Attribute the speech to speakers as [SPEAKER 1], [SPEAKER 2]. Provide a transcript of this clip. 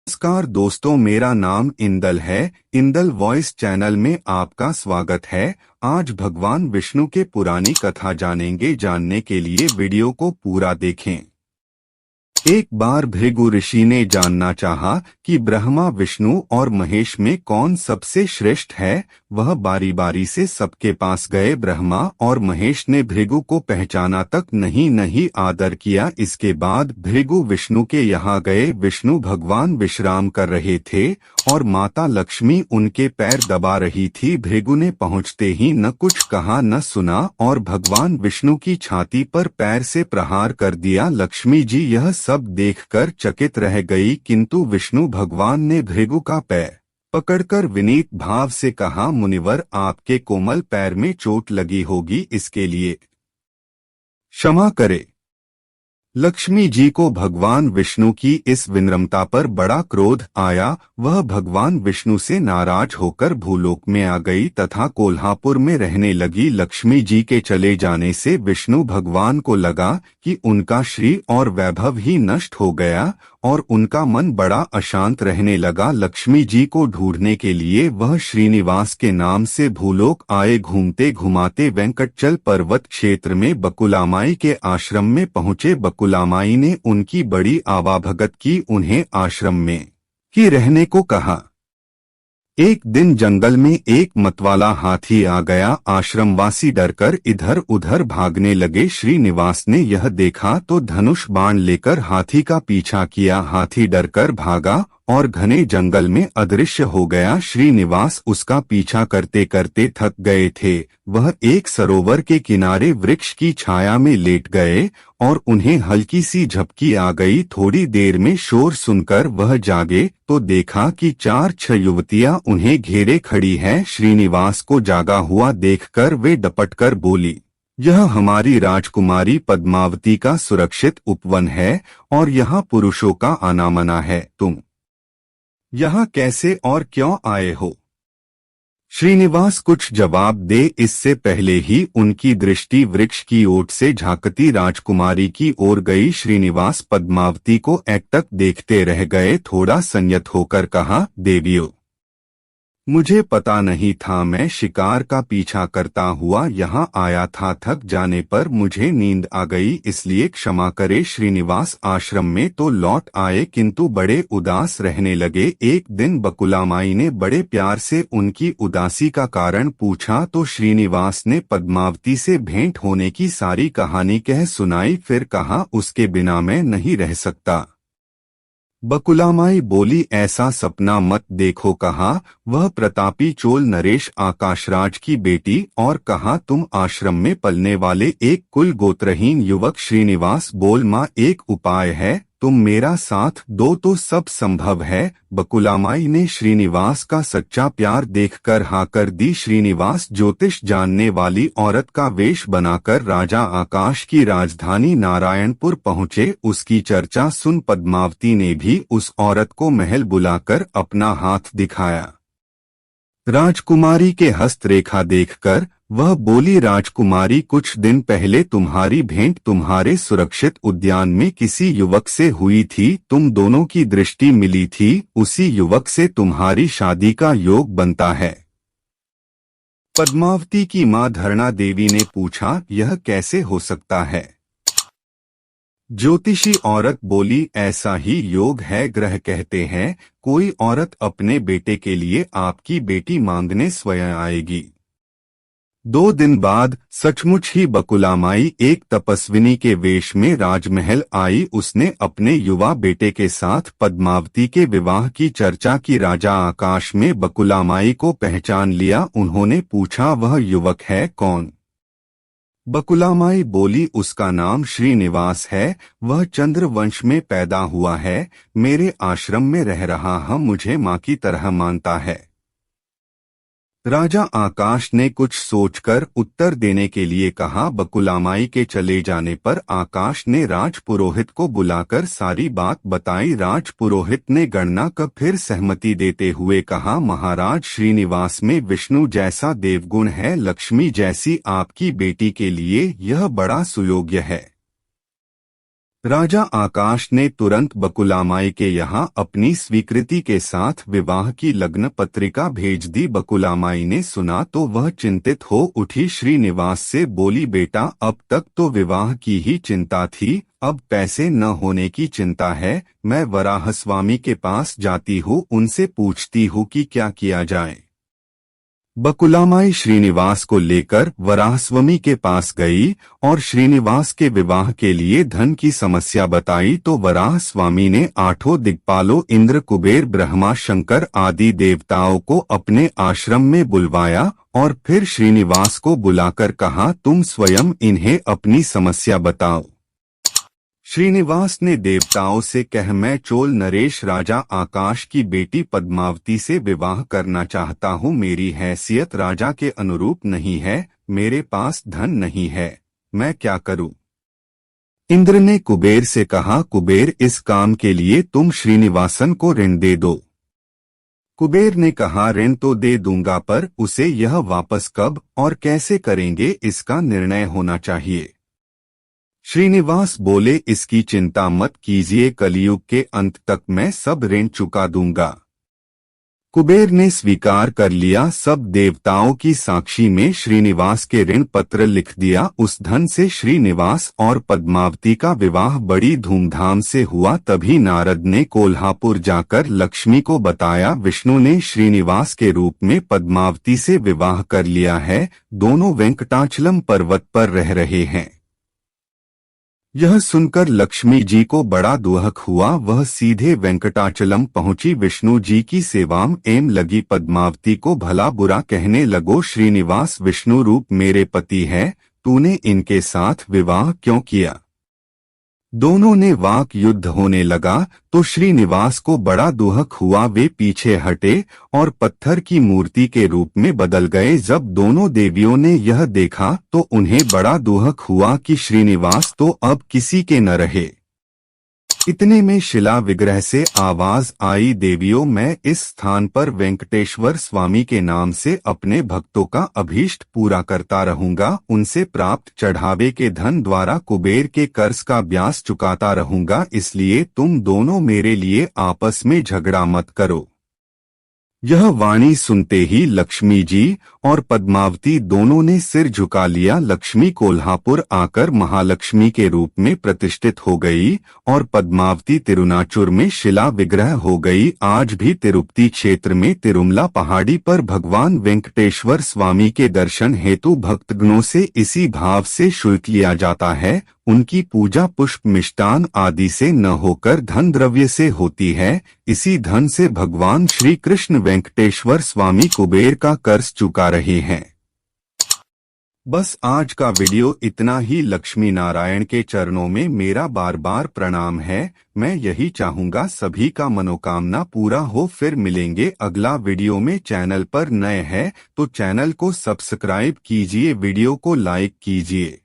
[SPEAKER 1] नमस्कार दोस्तों, मेरा नाम इंदल है। इंदल वॉइस चैनल में आपका स्वागत है। आज भगवान विष्णु के पुरानी कथा जानेंगे। जानने के लिए वीडियो को पूरा देखें। एक बार भृगु ऋषि ने जानना चाहा कि ब्रह्मा, विष्णु और महेश में कौन सबसे श्रेष्ठ है। वह बारी बारी से सबके पास गए। ब्रह्मा और महेश ने भृगु को पहचाना तक नहीं आदर किया। इसके बाद भृगु विष्णु के यहाँ गए। विष्णु भगवान विश्राम कर रहे थे और माता लक्ष्मी उनके पैर दबा रही थी। भृगु ने पहुँचते ही न कुछ कहा न सुना और भगवान विष्णु की छाती पर पैर से प्रहार कर दिया। लक्ष्मी जी यह सब देखकर चकित रह गई, किंतु विष्णु भगवान ने भृगु का पैर पकड़कर विनीत भाव से कहा, मुनिवर, आपके कोमल पैर में चोट लगी होगी, इसके लिए क्षमा करे। लक्ष्मी जी को भगवान विष्णु की इस विनम्रता पर बड़ा क्रोध आया। वह भगवान विष्णु से नाराज होकर भूलोक में आ गई तथा कोल्हापुर में रहने लगी। लक्ष्मी जी के चले जाने से विष्णु भगवान को लगा कि उनका श्री और वैभव ही नष्ट हो गया और उनका मन बड़ा अशांत रहने लगा। लक्ष्मी जी को ढूंढने के लिए वह श्रीनिवास के नाम से भूलोक आए। घूमते घुमाते वेंकटचल पर्वत क्षेत्र में बकुलामाई के आश्रम में पहुँचे। बकुलामाई ने उनकी बड़ी आवाभगत की। उन्हें आश्रम में ही रहने को कहा। एक दिन जंगल में एक मतवाला हाथी आ गया। आश्रमवासी डरकर इधर उधर भागने लगे। श्रीनिवास ने यह देखा तो धनुष बाण लेकर हाथी का पीछा किया। हाथी डरकर भागा और घने जंगल में अदृश्य हो गया। श्रीनिवास उसका पीछा करते करते थक गए थे। वह एक सरोवर के किनारे वृक्ष की छाया में लेट गए और उन्हें हल्की सी झपकी आ गई। थोड़ी देर में शोर सुनकर वह जागे तो देखा कि 4-6 युवतियां उन्हें घेरे खड़ी हैं। श्रीनिवास को जागा हुआ देखकर वे डपटकर बोली, यह हमारी राजकुमारी पद्मावती का सुरक्षित उपवन है और यहाँ पुरुषों का आनामना है। तुम यहाँ कैसे और क्यों आए हो? श्रीनिवास कुछ जवाब दे इससे पहले ही उनकी दृष्टि वृक्ष की ओट से झांकती राजकुमारी की ओर गई। श्रीनिवास पद्मावती को एकटक देखते रह गए। थोड़ा संयत होकर कहा, देवियों, मुझे पता नहीं था, मैं शिकार का पीछा करता हुआ यहाँ आया था। थक जाने पर मुझे नींद आ गई, इसलिए क्षमा करे। श्रीनिवास आश्रम में तो लौट आए किंतु बड़े उदास रहने लगे। एक दिन बकुलामाई ने बड़े प्यार से उनकी उदासी का कारण पूछा तो श्रीनिवास ने पद्मावती से भेंट होने की सारी कहानी कह सुनाई। फिर कहा, उसके बिना मैं नहीं रह सकता। बकुलामाई बोली, ऐसा सपना मत देखो। कहा, वह प्रतापी चोल नरेश आकाशराज की बेटी। और कहा, तुम आश्रम में पलने वाले एक कुल गोत्रहीन युवक। श्रीनिवास बोल, माँ, एक उपाय है, तुम मेरा साथ दो तो सब संभव है। बकुलामाई ने श्रीनिवास का सच्चा प्यार देखकर हाँ कर दी। श्रीनिवास ज्योतिष जानने वाली औरत का वेश बनाकर राजा आकाश की राजधानी नारायणपुर पहुँचे। उसकी चर्चा सुन पद्मावती ने भी उस औरत को महल बुलाकर अपना हाथ दिखाया। राजकुमारी के हस्तरेखा देखकर वह बोली, राजकुमारी, कुछ दिन पहले तुम्हारी भेंट तुम्हारे सुरक्षित उद्यान में किसी युवक से हुई थी। तुम दोनों की दृष्टि मिली थी। उसी युवक से तुम्हारी शादी का योग बनता है। पद्मावती की मां धरणा देवी ने पूछा, यह कैसे हो सकता है? ज्योतिषी औरत बोली, ऐसा ही योग है। ग्रह कहते हैं कोई औरत अपने बेटे के लिए आपकी बेटी मांगने स्वयं आएगी। 2 दिन बाद सचमुच ही बकुलामाई एक तपस्विनी के वेश में राजमहल आई। उसने अपने युवा बेटे के साथ पद्मावती के विवाह की चर्चा की। राजा आकाश में बकुलामाई को पहचान लिया। उन्होंने पूछा, वह युवक है कौन? बकुलामाई बोली, उसका नाम श्रीनिवास है। वह चंद्रवंश में पैदा हुआ है। मेरे आश्रम में रह रहा है। मुझे माँ की तरह मानता है। राजा आकाश ने कुछ सोचकर उत्तर देने के लिए कहा। बकुलामाई के चले जाने पर आकाश ने राजपुरोहित को बुलाकर सारी बात बताई। राजपुरोहित ने गणना का फिर सहमति देते हुए कहा, महाराज, श्रीनिवास में विष्णु जैसा देवगुण है। लक्ष्मी जैसी आपकी बेटी के लिए यह बड़ा सुयोग्य है। राजा आकाश ने तुरंत बकुलामाई के यहाँ अपनी स्वीकृति के साथ विवाह की लग्न पत्रिका भेज दी। बकुलामाई ने सुना तो वह चिंतित हो उठी। श्रीनिवास से बोली, बेटा अब तक तो विवाह की ही चिंता थी, अब पैसे न होने की चिंता है। मैं वराहस्वामी के पास जाती हूँ, उनसे पूछती हूँ कि क्या किया जाए। बकुलामाई श्रीनिवास को लेकर वराहस्वामी के पास गई और श्रीनिवास के विवाह के लिए धन की समस्या बताई तो वराहस्वामी ने 8 दिक्पालों इंद्र, कुबेर, ब्रह्मा, शंकर आदि देवताओं को अपने आश्रम में बुलवाया और फिर श्रीनिवास को बुलाकर कहा, तुम स्वयं इन्हें अपनी समस्या बताओ। श्रीनिवास ने देवताओं से कह, मैं चोल नरेश राजा आकाश की बेटी पद्मावती से विवाह करना चाहता हूँ। मेरी हैसियत राजा के अनुरूप नहीं है, मेरे पास धन नहीं है, मैं क्या करूँ। इंद्र ने कुबेर से कहा, कुबेर इस काम के लिए तुम श्रीनिवासन को ऋण दे दो। कुबेर ने कहा, ऋण तो दे दूंगा पर उसे यह वापस कब और कैसे करेंगे इसका निर्णय होना चाहिए। श्रीनिवास बोले, इसकी चिंता मत कीजिए, कलयुग के अंत तक मैं सब ऋण चुका दूंगा। कुबेर ने स्वीकार कर लिया। सब देवताओं की साक्षी में श्रीनिवास के ऋण पत्र लिख दिया। उस धन से श्रीनिवास और पद्मावती का विवाह बड़ी धूमधाम से हुआ। तभी नारद ने कोल्हापुर जाकर लक्ष्मी को बताया, विष्णु ने श्रीनिवास के रूप में पद्मावती से विवाह कर लिया है। दोनों वेंकटाचलम पर्वत पर रह रहे हैं। यह सुनकर लक्ष्मी जी को बड़ा दुख हुआ। वह सीधे वेंकटाचलम पहुंची, विष्णु जी की सेवा में लगी। पद्मावती को भला बुरा कहने लगो, श्रीनिवास विष्णु रूप मेरे पति है, तूने इनके साथ विवाह क्यों किया। दोनों ने वाक युद्ध होने लगा तो श्रीनिवास को बड़ा दुख हुआ। वे पीछे हटे और पत्थर की मूर्ति के रूप में बदल गए। जब दोनों देवियों ने यह देखा तो उन्हें बड़ा दुख हुआ कि श्रीनिवास तो अब किसी के न रहे। इतने में शिला विग्रह से आवाज आई, देवियों मैं इस स्थान पर वेंकटेश्वर स्वामी के नाम से अपने भक्तों का अभीष्ट पूरा करता रहूंगा। उनसे प्राप्त चढ़ावे के धन द्वारा कुबेर के कर्ज का ब्याज चुकाता रहूंगा। इसलिए तुम दोनों मेरे लिए आपस में झगड़ा मत करो। यह वाणी सुनते ही लक्ष्मी जी और पद्मावती दोनों ने सिर झुका लिया। लक्ष्मी कोल्हापुर आकर महालक्ष्मी के रूप में प्रतिष्ठित हो गई और पद्मावती तिरुनाचुर में शिला विग्रह हो गई। आज भी तिरुपति क्षेत्र में तिरुमला पहाड़ी पर भगवान वेंकटेश्वर स्वामी के दर्शन हेतु भक्तगणों से इसी भाव से शुल्क लिया जाता है। उनकी पूजा पुष्प मिष्टान आदि से न होकर धन द्रव्य से होती है। इसी धन से भगवान श्री कृष्ण वेंकटेश्वर स्वामी कुबेर का कर्ज चुका रहे हैं। बस आज का वीडियो इतना ही। लक्ष्मी नारायण के चरणों में मेरा बार बार प्रणाम है। मैं यही चाहूंगा सभी का मनोकामना पूरा हो। फिर मिलेंगे अगला वीडियो में। चैनल पर नए हैं तो चैनल को सब्सक्राइब कीजिए, वीडियो को लाइक कीजिए।